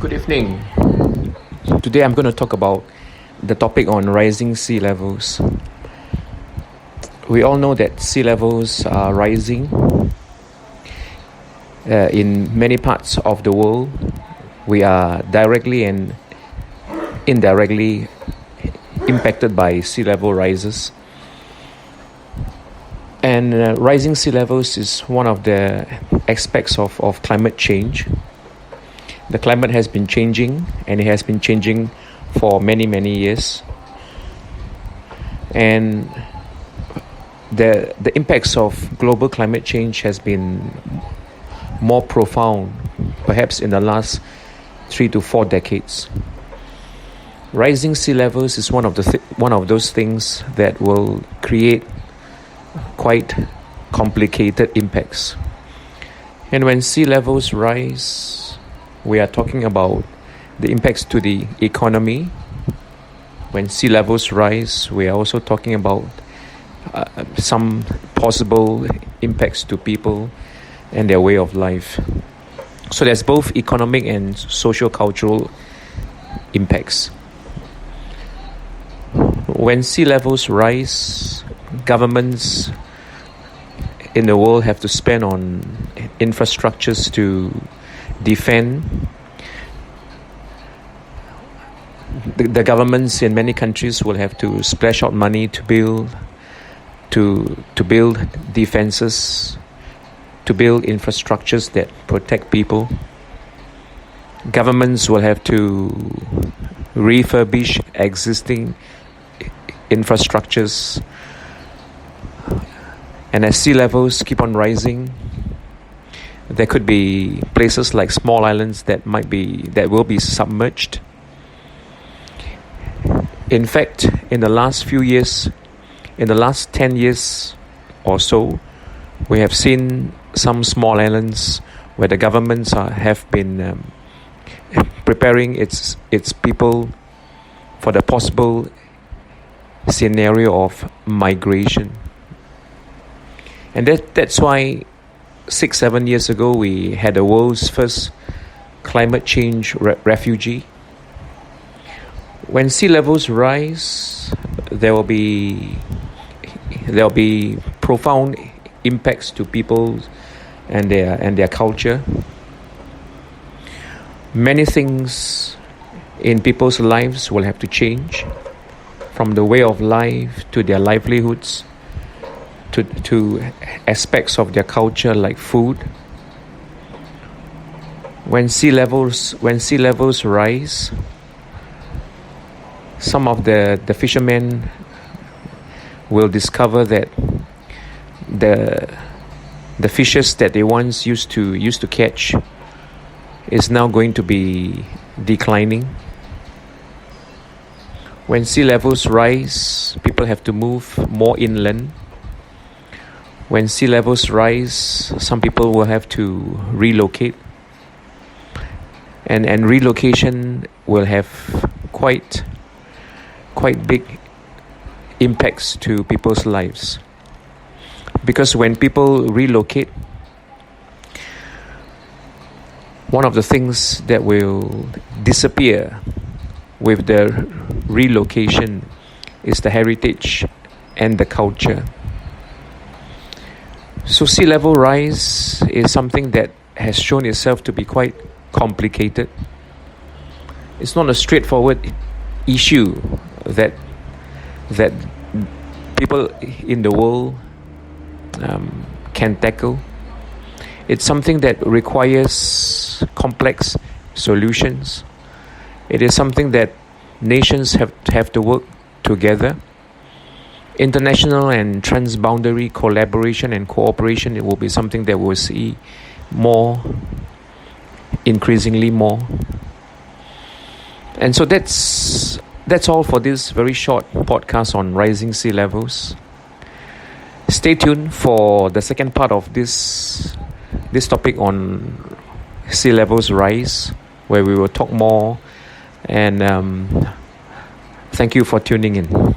Good evening. Today I'm going to talk about the topic on rising sea levels. We all know that sea levels are rising in many parts of the world. We are directly and indirectly impacted by sea level rises. And rising sea levels is one of the aspects of climate change. The climate has been changing, and it has been changing for many, many years. And the impacts of global climate change has been more profound, perhaps in the last 3 to 4 decades. Rising sea levels is one of those things that will create quite complicated impacts. And when sea levels rise, we are talking about the impacts to the economy. When sea levels rise, we are also talking about some possible impacts to people and their way of life. So there's both economic and socio-cultural impacts. When sea levels rise, governments in the world have to spend on infrastructures to defend. The governments in many countries will have to splash out money to build defenses, to build infrastructures that protect people. Governments will have to refurbish existing infrastructures. And as sea levels keep on rising, there could be places like small islands that will be submerged. In fact, in the last few years, in the last 10 years or so, we have seen some small islands where the governments have been preparing its people for the possible scenario of migration. And that's why 6-7 years ago we had the world's first climate change refugee. When sea levels rise, there will be profound impacts to people and their culture. Many things in people's lives will have to change, from the way of life to their livelihoods, to aspects of their culture like food. When sea levels rise, some of the fishermen will discover that the fishes that they once used to catch is now going to be declining. When sea levels rise, people have to move more inland. When sea levels rise, some people will have to relocate. And relocation will have quite big impacts to people's lives. Because when people relocate, one of the things that will disappear with the relocation is the heritage and the culture. So sea level rise is something that has shown itself to be quite complicated. It's not a straightforward issue that people in the world can tackle. It's something that requires complex solutions. It is something that nations have to work together. International and transboundary collaboration and cooperation, it will be something that we'll see increasingly more. And so that's all for this very short podcast on rising sea levels. Stay tuned for the second part of this topic on sea levels rise, where we will talk more. And thank you for tuning in.